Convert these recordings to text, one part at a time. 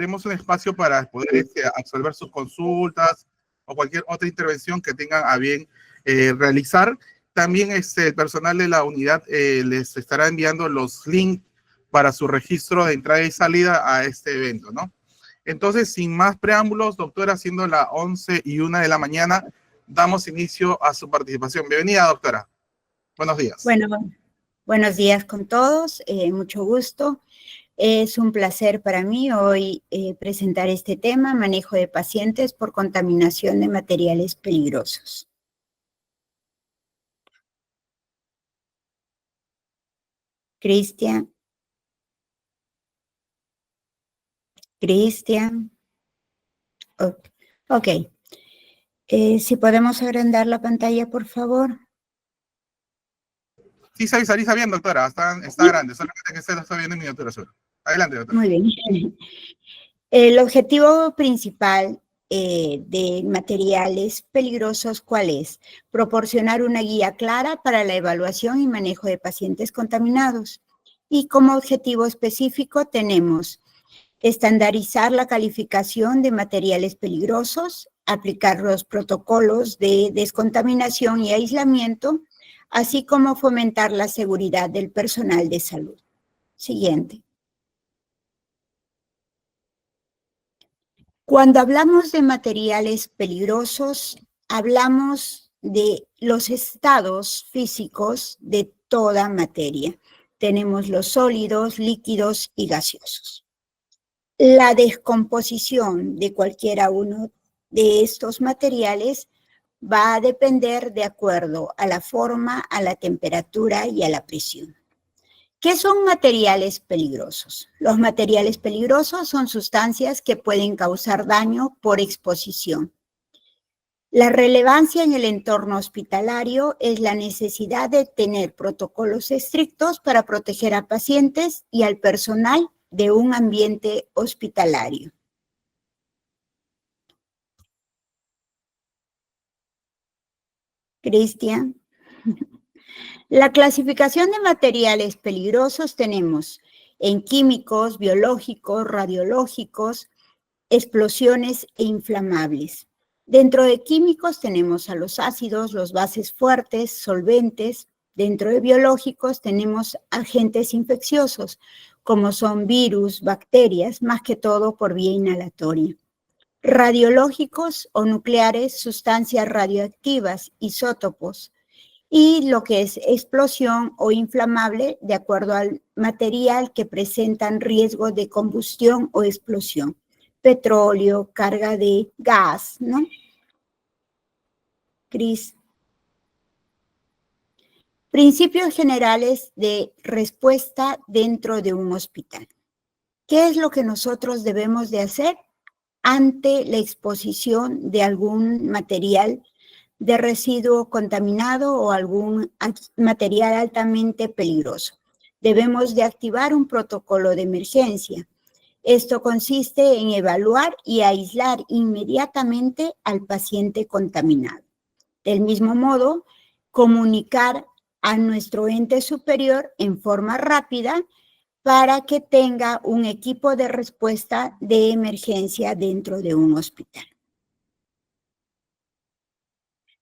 abrimos un espacio para poder absolver sus consultas o cualquier otra intervención que tengan a bien realizar. También el personal de la unidad les estará enviando los links para su registro de entrada y salida a este evento, ¿no? Entonces, sin más preámbulos, doctora, siendo las 11:01 de la mañana, damos inicio a su participación. Bienvenida, doctora. Buenos días. Bueno, buenos días con todos, mucho gusto. Es un placer para mí hoy presentar este tema, manejo de pacientes por contaminación de materiales peligrosos. Cristian. Ok. Si podemos agrandar la pantalla, por favor. Sí, se visualiza bien, doctora. Está grande, solamente que se lo está viendo en miniatura solo. Adelante, doctora. Muy bien. El objetivo principal de materiales peligrosos, ¿cuál es? Proporcionar una guía clara para la evaluación y manejo de pacientes contaminados. Y como objetivo específico tenemos estandarizar la calificación de materiales peligrosos, aplicar los protocolos de descontaminación y aislamiento, así como fomentar la seguridad del personal de salud. Siguiente. Cuando hablamos de materiales peligrosos, hablamos de los estados físicos de toda materia. Tenemos los sólidos, líquidos y gaseosos. La descomposición de cualquiera uno de estos materiales va a depender de acuerdo a la forma, a la temperatura y a la presión. ¿Qué son materiales peligrosos? Los materiales peligrosos son sustancias que pueden causar daño por exposición. La relevancia en el entorno hospitalario es la necesidad de tener protocolos estrictos para proteger a pacientes y al personal de un ambiente hospitalario. Cristian. La clasificación de materiales peligrosos tenemos en químicos, biológicos, radiológicos, explosiones e inflamables. Dentro de químicos tenemos a los ácidos, los bases fuertes, solventes. Dentro de biológicos tenemos agentes infecciosos, como son virus, bacterias, más que todo por vía inhalatoria. Radiológicos o nucleares, sustancias radioactivas, isótopos. Y lo que es explosión o inflamable, de acuerdo al material que presentan riesgo de combustión o explosión. Petróleo, carga de gas, ¿no? Cris. Principios generales de respuesta dentro de un hospital. ¿Qué es lo que nosotros debemos de hacer ante la exposición de algún material de residuo contaminado o algún material altamente peligroso? Debemos de activar un protocolo de emergencia. Esto consiste en evaluar y aislar inmediatamente al paciente contaminado. Del mismo modo, comunicar a nuestro ente superior en forma rápida para que tenga un equipo de respuesta de emergencia dentro de un hospital.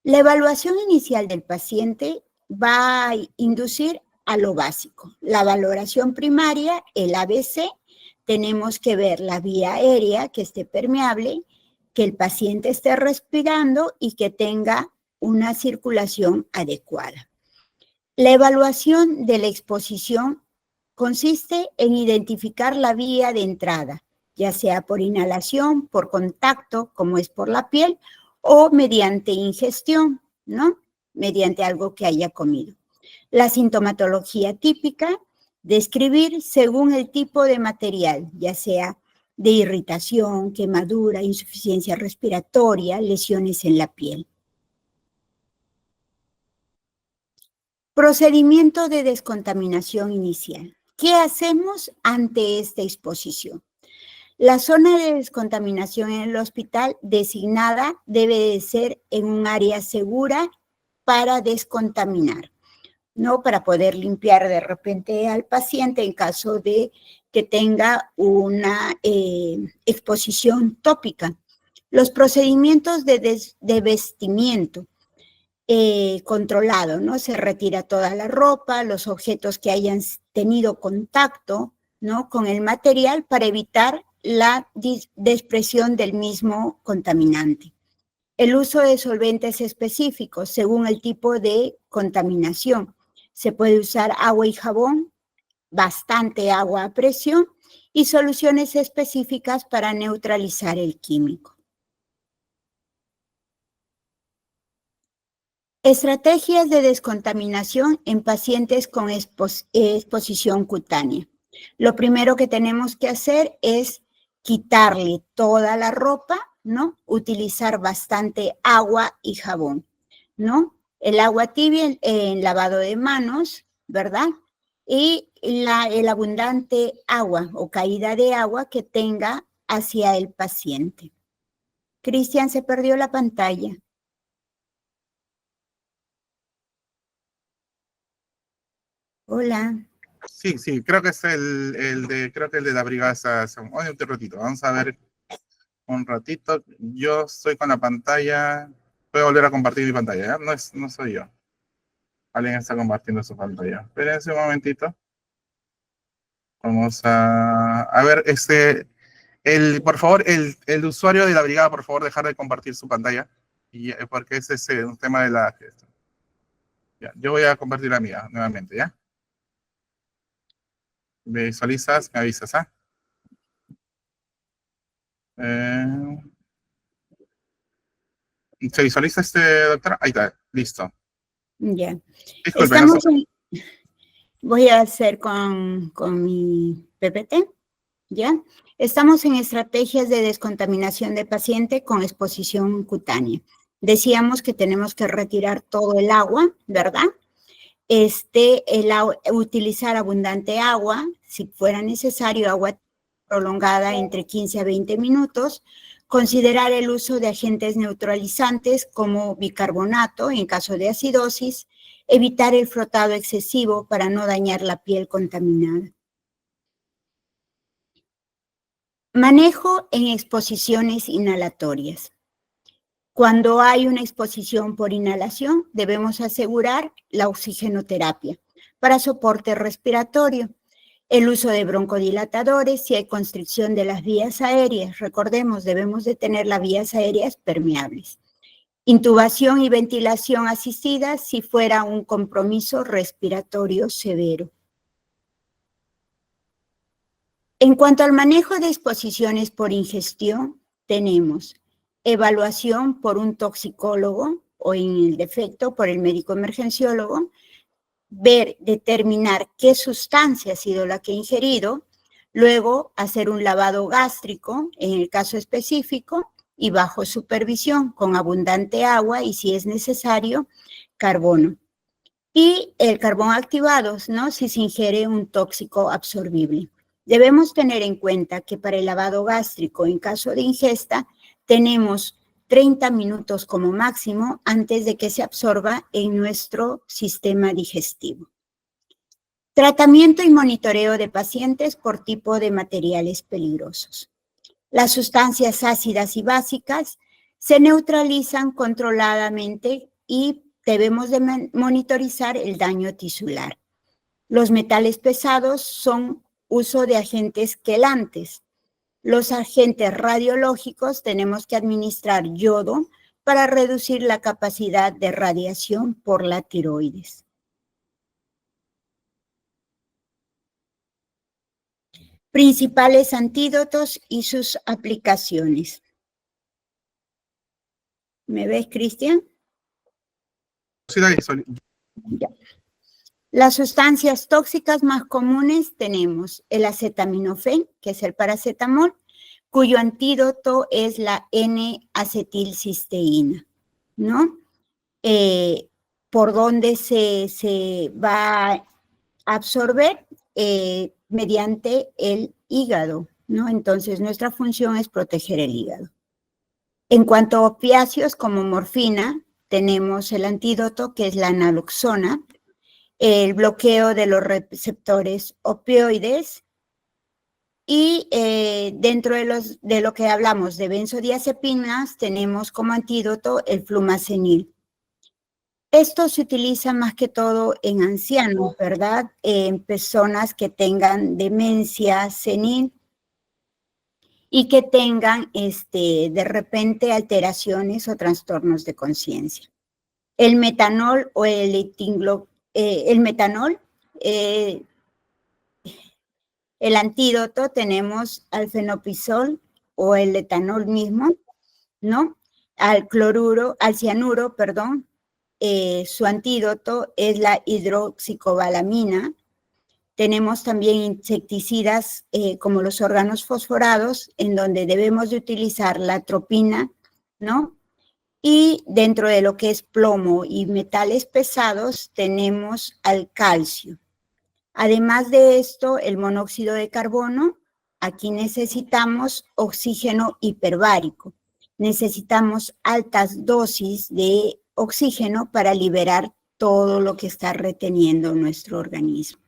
La evaluación inicial del paciente va a inducir a lo básico. La valoración primaria, el ABC, tenemos que ver la vía aérea que esté permeable, que el paciente esté respirando y que tenga una circulación adecuada. La evaluación de la exposición consiste en identificar la vía de entrada, ya sea por inhalación, por contacto, como es por la piel, o mediante ingestión, ¿no? Mediante algo que haya comido. La sintomatología típica, describir según el tipo de material, ya sea de irritación, quemadura, insuficiencia respiratoria, lesiones en la piel. Procedimiento de descontaminación inicial. ¿Qué hacemos ante esta exposición? La zona de descontaminación en el hospital designada debe de ser en un área segura para descontaminar, ¿no? Para poder limpiar de repente al paciente en caso de que tenga una exposición tópica. Los procedimientos de vestimiento controlado, ¿no? Se retira toda la ropa, los objetos que hayan tenido contacto, ¿no? Con el material para evitar la dispersión del mismo contaminante. El uso de solventes específicos según el tipo de contaminación. Se puede usar agua y jabón, bastante agua a presión y soluciones específicas para neutralizar el químico. Estrategias de descontaminación en pacientes con exposición cutánea. Lo primero que tenemos que hacer es quitarle toda la ropa, ¿no? Utilizar bastante agua y jabón, ¿no? El agua tibia en lavado de manos, ¿verdad? Y el abundante agua o caída de agua que tenga hacia el paciente. Cristian, se perdió la pantalla. Hola. Sí, sí, creo que es creo que el de la brigada. Oye, un ratito, vamos a ver un ratito. Yo estoy con la pantalla. Voy a volver a compartir mi pantalla, ¿ya? No soy yo. Alguien está compartiendo su pantalla. Espérense un momentito. Vamos a ver, por favor, el usuario de la brigada, por favor, dejar de compartir su pantalla. Porque ese es un tema de la... Ya, yo voy a compartir la mía nuevamente, ¿ya? ¿Me visualizas? Me avisas, ¿ah? ¿Se visualiza doctora? Ahí está, listo. Ya. Disculpe, Voy a hacer con mi PPT, ¿ya? Estamos en estrategias de descontaminación de paciente con exposición cutánea. Decíamos que tenemos que retirar todo el agua, ¿verdad? Utilizar abundante agua, si fuera necesario, agua prolongada entre 15 a 20 minutos, considerar el uso de agentes neutralizantes como bicarbonato en caso de acidosis, evitar el frotado excesivo para no dañar la piel contaminada. Manejo en exposiciones inhalatorias. Cuando hay una exposición por inhalación, debemos asegurar la oxigenoterapia para soporte respiratorio. El uso de broncodilatadores si hay constricción de las vías aéreas. Recordemos, debemos de tener las vías aéreas permeables. Intubación y ventilación asistida si fuera un compromiso respiratorio severo. En cuanto al manejo de exposiciones por ingestión, tenemos evaluación por un toxicólogo o en el defecto por el médico emergenciólogo, determinar qué sustancia ha sido la que ha ingerido, luego hacer un lavado gástrico en el caso específico y bajo supervisión con abundante agua y si es necesario, carbono. Y el carbón activado, ¿no? Si se ingiere un tóxico absorbible. Debemos tener en cuenta que para el lavado gástrico en caso de ingesta tenemos 30 minutos como máximo antes de que se absorba en nuestro sistema digestivo. Tratamiento y monitoreo de pacientes por tipo de materiales peligrosos. Las sustancias ácidas y básicas se neutralizan controladamente y debemos de monitorizar el daño tisular. Los metales pesados son uso de agentes quelantes. Los agentes radiológicos tenemos que administrar yodo para reducir la capacidad de radiación por la tiroides. Principales antídotos y sus aplicaciones. ¿Me ves, Cristian? Sí, Ya. Las sustancias tóxicas más comunes tenemos el acetaminofén, que es el paracetamol, cuyo antídoto es la N-acetilcisteína, ¿no? Por donde se va a absorber mediante el hígado, ¿no? Entonces, nuestra función es proteger el hígado. En cuanto a opiáceos como morfina, tenemos el antídoto que es la naloxona, el bloqueo de los receptores opioides, Y dentro de lo que hablamos de benzodiazepinas, tenemos como antídoto el flumazenil. Esto se utiliza más que todo en ancianos, ¿verdad? En personas que tengan demencia senil y que tengan de repente alteraciones o trastornos de conciencia. El metanol o el metanol, el antídoto tenemos al fenopisol o el etanol mismo, ¿no? Al cianuro, perdón, su antídoto es la hidroxicobalamina. Tenemos también insecticidas como los órganos fosforados, en donde debemos de utilizar la atropina, ¿no? Y dentro de lo que es plomo y metales pesados, tenemos al calcio. Además de esto, el monóxido de carbono, aquí necesitamos oxígeno hiperbárico. Necesitamos altas dosis de oxígeno para liberar todo lo que está reteniendo nuestro organismo.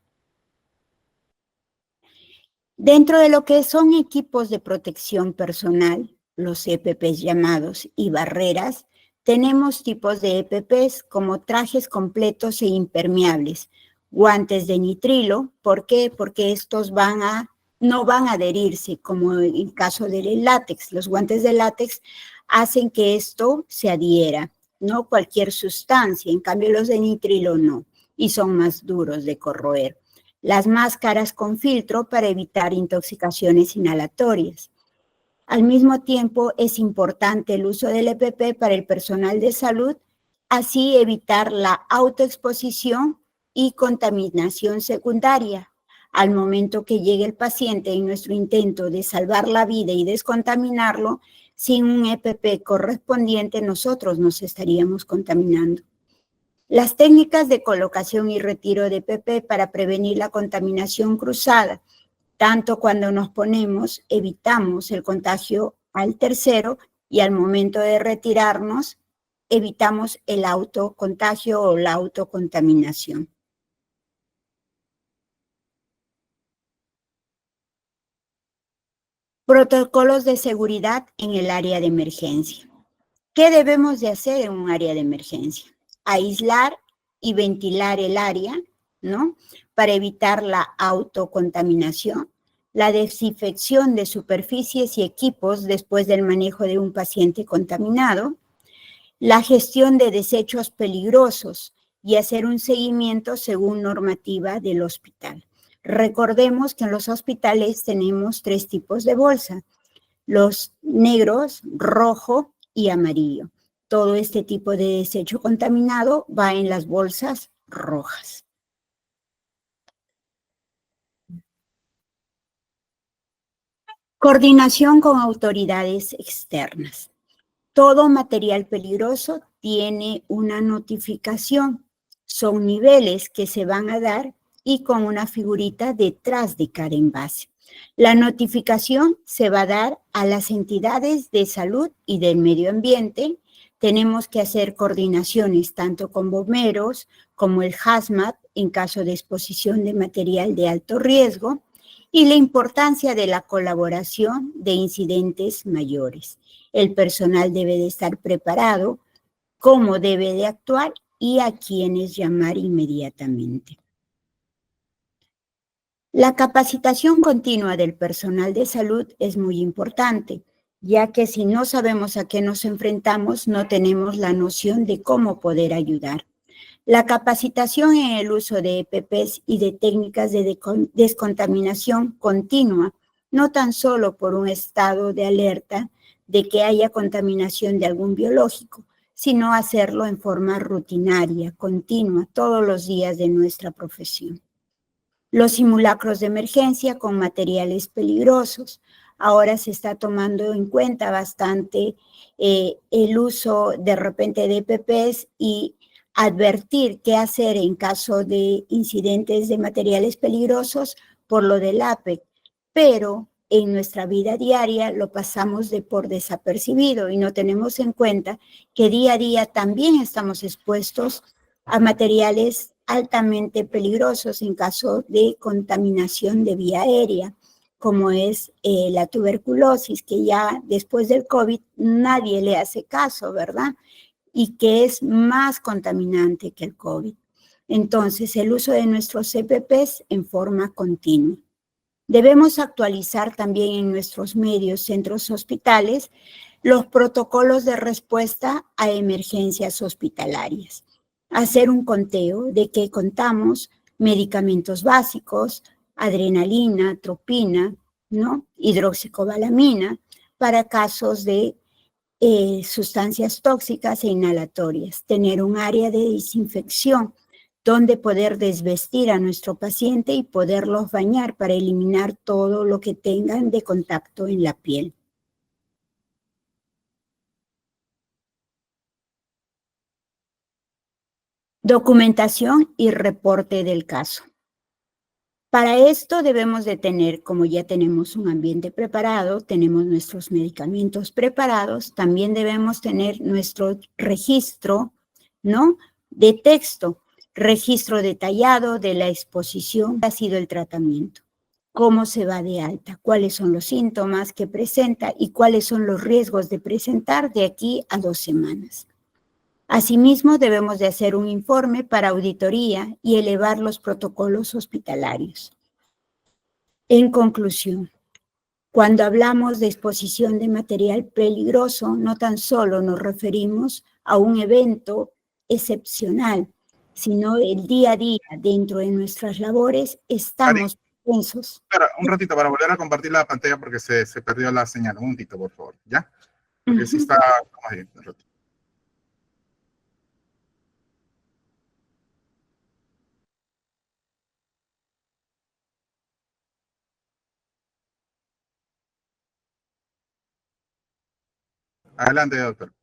Dentro de lo que son equipos de protección personal, los EPPs llamados, y barreras, tenemos tipos de EPPs como trajes completos e impermeables, guantes de nitrilo. ¿Por qué? Porque estos no van a adherirse, como en el caso del látex. Los guantes de látex hacen que esto se adhiera, no cualquier sustancia. En cambio, los de nitrilo no, y son más duros de corroer. Las máscaras con filtro para evitar intoxicaciones inhalatorias. Al mismo tiempo, es importante el uso del EPP para el personal de salud, así evitar la autoexposición y contaminación secundaria. Al momento que llegue el paciente en nuestro intento de salvar la vida y descontaminarlo, sin un EPP correspondiente, nosotros nos estaríamos contaminando. Las técnicas de colocación y retiro de EPP para prevenir la contaminación cruzada, tanto cuando nos ponemos, evitamos el contagio al tercero y al momento de retirarnos, evitamos el autocontagio o la autocontaminación. Protocolos de seguridad en el área de emergencia. ¿Qué debemos de hacer en un área de emergencia? Aislar y ventilar el área, ¿no? Para evitar la autocontaminación, la desinfección de superficies y equipos después del manejo de un paciente contaminado, la gestión de desechos peligrosos y hacer un seguimiento según normativa del hospital. Recordemos que en los hospitales tenemos 3 tipos de bolsa, los negros, rojo y amarillo. Todo este tipo de desecho contaminado va en las bolsas rojas. Coordinación con autoridades externas. Todo material peligroso tiene una notificación. Son niveles que se van a dar y con una figurita detrás de cada envase. La notificación se va a dar a las entidades de salud y del medio ambiente. Tenemos que hacer coordinaciones tanto con bomberos como el HAZMAT en caso de exposición de material de alto riesgo y la importancia de la colaboración de incidentes mayores. El personal debe de estar preparado, cómo debe de actuar y a quiénes llamar inmediatamente. La capacitación continua del personal de salud es muy importante, ya que si no sabemos a qué nos enfrentamos, no tenemos la noción de cómo poder ayudar. La capacitación en el uso de EPPs y de técnicas de descontaminación continua, no tan solo por un estado de alerta de que haya contaminación de algún biológico, sino hacerlo en forma rutinaria, continua, todos los días de nuestra profesión. Los simulacros de emergencia con materiales peligrosos. Ahora se está tomando en cuenta bastante el uso de repente de EPPs y advertir qué hacer en caso de incidentes de materiales peligrosos por lo del APEC, pero en nuestra vida diaria lo pasamos por desapercibido y no tenemos en cuenta que día a día también estamos expuestos a materiales altamente peligrosos en caso de contaminación de vía aérea, como es la tuberculosis, que ya después del COVID nadie le hace caso, ¿verdad? Y que es más contaminante que el COVID. Entonces, el uso de nuestros CPPs en forma continua. Debemos actualizar también en nuestros medios, centros hospitales, los protocolos de respuesta a emergencias hospitalarias. Hacer un conteo de que contamos medicamentos básicos, adrenalina, atropina, ¿no? Hidroxicobalamina, para casos de sustancias tóxicas e inhalatorias. Tener un área de desinfección donde poder desvestir a nuestro paciente y poderlos bañar para eliminar todo lo que tengan de contacto en la piel. Documentación y reporte del caso. Para esto debemos de tener, como ya tenemos un ambiente preparado, tenemos nuestros medicamentos preparados, también debemos tener nuestro registro, ¿no?, de texto, registro detallado de la exposición, ha sido el tratamiento, cómo se va de alta, cuáles son los síntomas que presenta y cuáles son los riesgos de presentar de aquí a 2 semanas. Asimismo, debemos de hacer un informe para auditoría y elevar los protocolos hospitalarios. En conclusión, cuando hablamos de exposición de material peligroso, no tan solo nos referimos a un evento excepcional, sino el día a día dentro de nuestras labores estamos tensos. Espera, un ratito para volver a compartir la pantalla porque se perdió la señal. Un momentito, por favor, ¿ya? Porque sí está... Vamos a ir, un ratito. Adelante, doctor.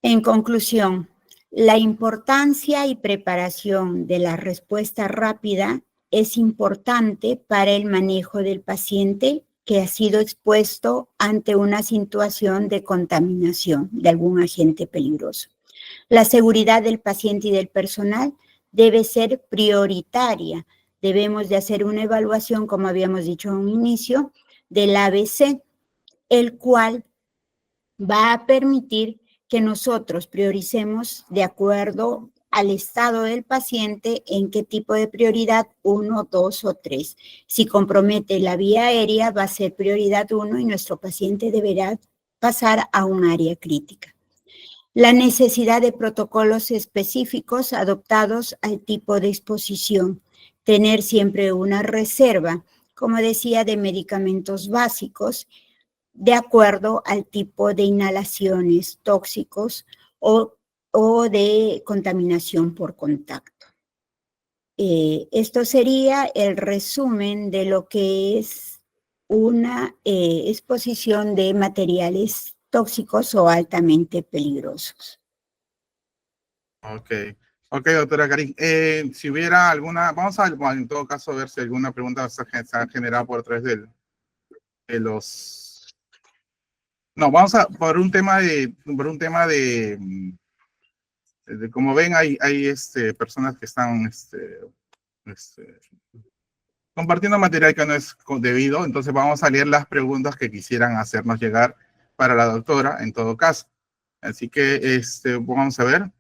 En conclusión, la importancia y preparación de la respuesta rápida es importante para el manejo del paciente que ha sido expuesto ante una situación de contaminación de algún agente peligroso. La seguridad del paciente y del personal debe ser prioritaria. Debemos de hacer una evaluación, como habíamos dicho en un inicio, del ABC, el cual va a permitir que nosotros prioricemos de acuerdo al estado del paciente en qué tipo de prioridad 1, 2 o 3. Si compromete la vía aérea, va a ser prioridad 1 y nuestro paciente deberá pasar a un área crítica. La necesidad de protocolos específicos adoptados al tipo de exposición. Tener siempre una reserva, como decía, de medicamentos básicos de acuerdo al tipo de inhalaciones tóxicos o de contaminación por contacto. Esto sería el resumen de lo que es una exposición de materiales tóxicos o altamente peligrosos. Ok, doctora Karin. Si hubiera alguna, vamos a, bueno, en todo caso, ver si alguna pregunta se ha generado por través de los... No, vamos a, por un tema de como ven, hay personas que están compartiendo material que no es debido, entonces vamos a leer las preguntas que quisieran hacernos llegar para la doctora, en todo caso. Así que vamos a ver.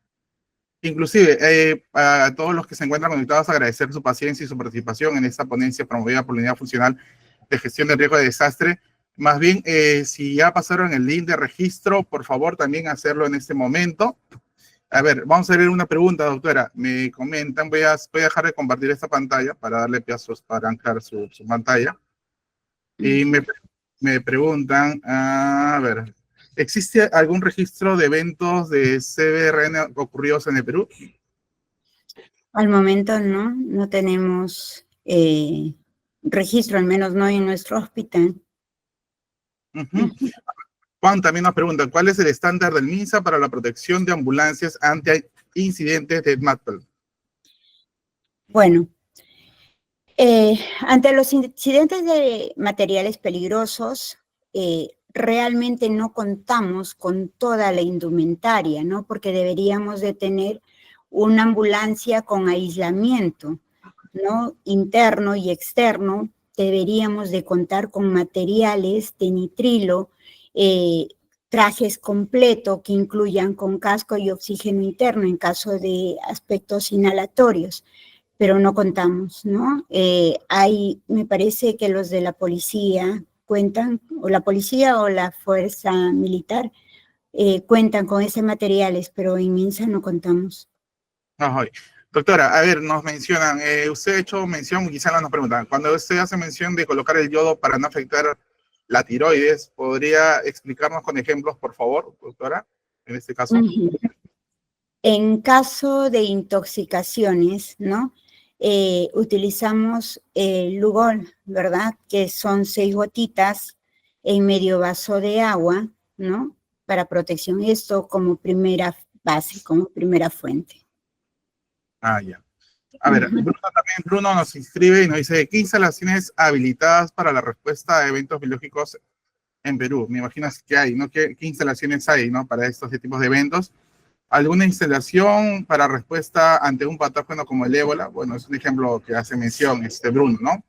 Inclusive, a todos los que se encuentran conectados, agradecer su paciencia y su participación en esta ponencia promovida por la Unidad Funcional de Gestión de Riesgo de Desastre. Más bien, si ya pasaron el link de registro, por favor, también hacerlo en este momento. A ver, vamos a leer una pregunta, doctora. Me comentan, voy a dejar de compartir esta pantalla para darle pasos para arrancar su pantalla. Y me preguntan, a ver, ¿existe algún registro de eventos de CBRN ocurridos en el Perú? Al momento no tenemos registro, al menos no en nuestro hospital. Juan también nos pregunta, ¿cuál es el estándar del MINSA para la protección de ambulancias ante incidentes de MATPL? Bueno, ante los incidentes de materiales peligrosos, realmente no contamos con toda la indumentaria, ¿no? Porque deberíamos de tener una ambulancia con aislamiento, ¿no? Interno y externo, deberíamos de contar con materiales de nitrilo, trajes completos que incluyan con casco y oxígeno interno en caso de aspectos inhalatorios, pero no contamos, ¿no? Me parece que los de la policía cuentan, o la policía o la fuerza militar, cuentan con ese materiales, pero en MINSA no contamos. Ajá. Doctora, a ver, nos mencionan, usted ha hecho mención, quizá nos preguntan, cuando usted hace mención de colocar el yodo para no afectar la tiroides, ¿podría explicarnos con ejemplos, por favor, doctora, en este caso? En caso de intoxicaciones, ¿no? Utilizamos el Lugol, ¿verdad? Que son 6 gotitas en medio vaso de agua, ¿no? Para protección. Esto como primera base, como primera fuente. Ah, ya. A ver, Bruno nos inscribe y nos dice, ¿qué instalaciones habilitadas para la respuesta a eventos biológicos en Perú? Me imaginas que hay, ¿no? ¿Qué instalaciones hay, ¿no? Para estos tipos de eventos. ¿Alguna instalación para respuesta ante un patógeno como el ébola? Bueno, es un ejemplo que hace mención Bruno, ¿no?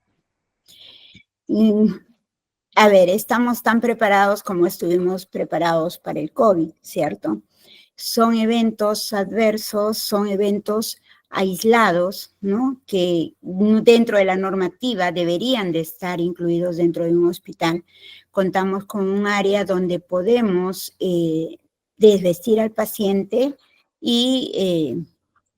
A ver, estamos tan preparados como estuvimos preparados para el COVID, ¿cierto? Son eventos adversos, son eventos aislados, ¿no? Que dentro de la normativa deberían de estar incluidos dentro de un hospital. Contamos con un área donde podemos desvestir al paciente y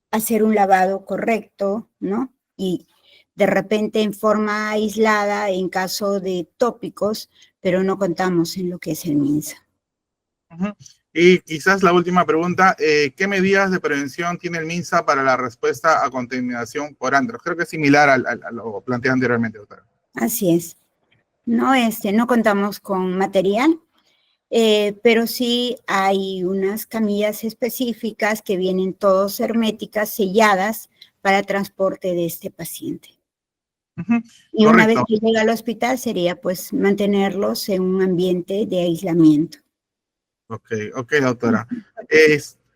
hacer un lavado correcto, ¿no? Y de repente en forma aislada en caso de tópicos, pero no contamos en lo que es el MINSA. Y quizás la última pregunta, ¿qué medidas de prevención tiene el MINSA para la respuesta a contaminación por ándrogenos? Creo que es similar a lo planteado anteriormente, doctora. Así es. No contamos con material, pero sí hay unas camillas específicas que vienen todas herméticas, selladas para transporte de este paciente. Y correcto. Una vez que llega al hospital sería pues mantenerlos en un ambiente de aislamiento. Ok, doctora.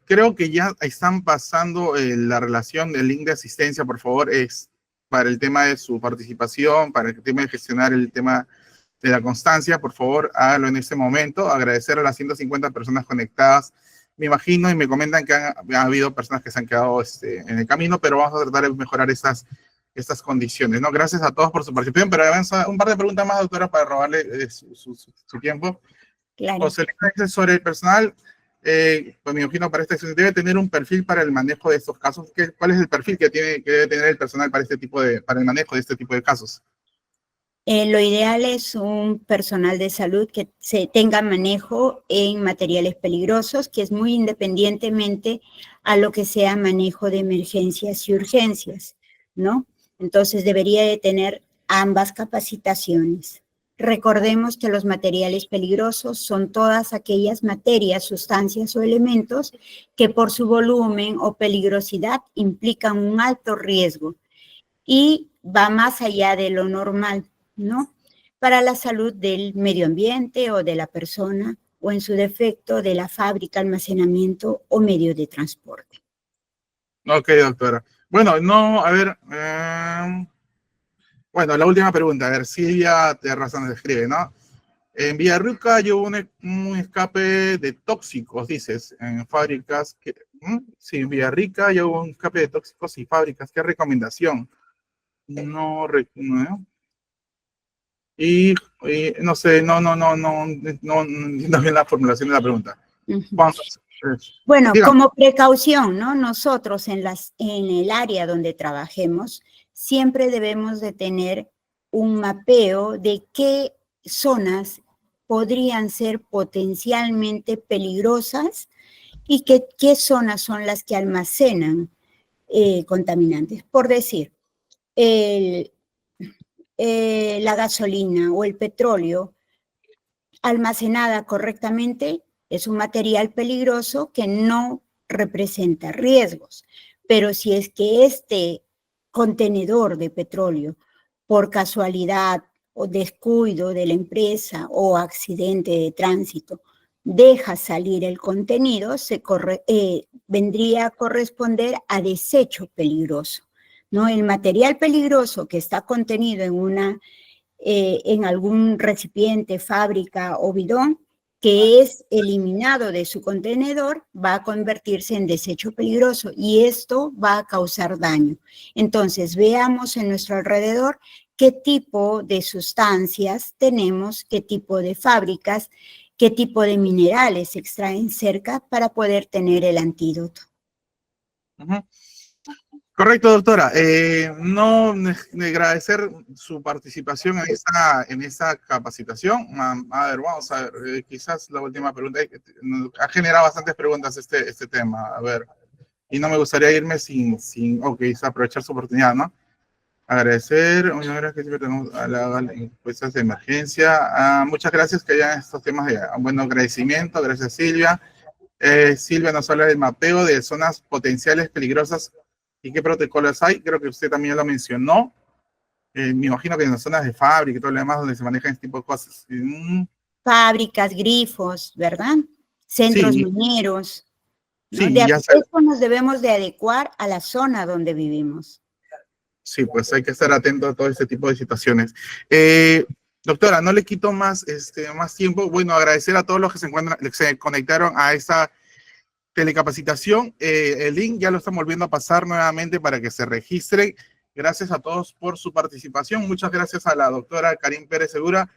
Creo que ya están pasando la relación del link de asistencia, por favor, es para el tema de su participación, para el tema de gestionar el tema de la constancia, por favor, hágalo en este momento. Agradecer a las 150 personas conectadas. Me imagino y me comentan que ha habido personas que se han quedado en el camino, pero vamos a tratar de mejorar estas condiciones, ¿no? Gracias a todos por su participación, pero avanza un par de preguntas más, doctora, para robarle su tiempo. Claro. José Luis dice sobre el personal, pues me imagino para esta acción, debe tener un perfil para el manejo de estos casos. ¿Cuál es el perfil que debe tener el personal para para el manejo de este tipo de casos? Lo ideal es un personal de salud que tenga manejo en materiales peligrosos, que es muy independientemente a lo que sea manejo de emergencias y urgencias, ¿no? Entonces debería de tener ambas capacitaciones. Recordemos que los materiales peligrosos son todas aquellas materias, sustancias o elementos que por su volumen o peligrosidad implican un alto riesgo y va más allá de lo normal, ¿no? Para la salud del medio ambiente o de la persona o en su defecto de la fábrica, almacenamiento o medio de transporte. Ok, doctora. Bueno, no, a ver, bueno, la última pregunta, a ver, Silvia Terraza nos escribe, ¿no? En Villarrica yo hubo un escape de tóxicos, dices, en fábricas. Sí, en Villarrica yo hubo un escape de tóxicos y fábricas. ¿Qué recomendación? No. Y no sé, no entiendo bien la formulación de la pregunta. Bueno, Dígame. como precaución, ¿no? Nosotros en el área donde trabajemos, siempre debemos de tener un mapeo de qué zonas podrían ser potencialmente peligrosas y qué zonas son las que almacenan contaminantes. Por decir, la gasolina o el petróleo almacenada correctamente es un material peligroso que no representa riesgos, pero si es que este contenedor de petróleo, por casualidad o descuido de la empresa o accidente de tránsito, deja salir el contenido, vendría a corresponder a desecho peligroso, ¿no? El material peligroso que está contenido en una en algún recipiente, fábrica o bidón, que es eliminado de su contenedor, va a convertirse en desecho peligroso y esto va a causar daño. Entonces, veamos en nuestro alrededor qué tipo de sustancias tenemos, qué tipo de fábricas, qué tipo de minerales se extraen cerca para poder tener el antídoto. Correcto, doctora. No agradecer su participación en esta capacitación. A ver, vamos a ver, quizás la última pregunta, ha generado bastantes preguntas este tema. A ver, y no me gustaría irme ok, aprovechar su oportunidad, ¿no? Agradecer, una vez que siempre tenemos a las encuestas de emergencia. Muchas gracias que hayan estos temas de bueno, agradecimiento. Gracias, Silvia. Silvia nos habla del mapeo de zonas potenciales peligrosas y qué protocolos hay. Creo que usted también lo mencionó. Me imagino que en las zonas de fábrica y todo lo demás donde se manejan este tipo de cosas. Fábricas, grifos, ¿verdad? Centros Sí, mineros, ¿no? sí, De ya sé. esto nos debemos de adecuar a la zona donde vivimos. Sí, pues hay que estar atento a todo este tipo de situaciones. Doctora, no le quito más tiempo. Bueno, agradecer a todos los que se conectaron a esta telecapacitación. El link ya lo estamos volviendo a pasar nuevamente para que se registren. Gracias a todos por su participación. Muchas gracias a la doctora Karin Pérez Segura,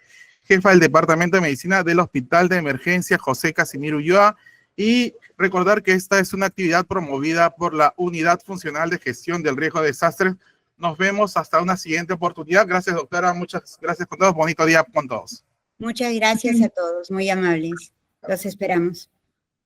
jefa del Departamento de Medicina del Hospital de Emergencia José Casimiro Ulloa. Y recordar que esta es una actividad promovida por la Unidad Funcional de Gestión del Riesgo de Desastres. Nos vemos hasta una siguiente oportunidad. Gracias, doctora. Muchas gracias con todos. Bonito día con todos. Muchas gracias a todos, muy amables. Los esperamos.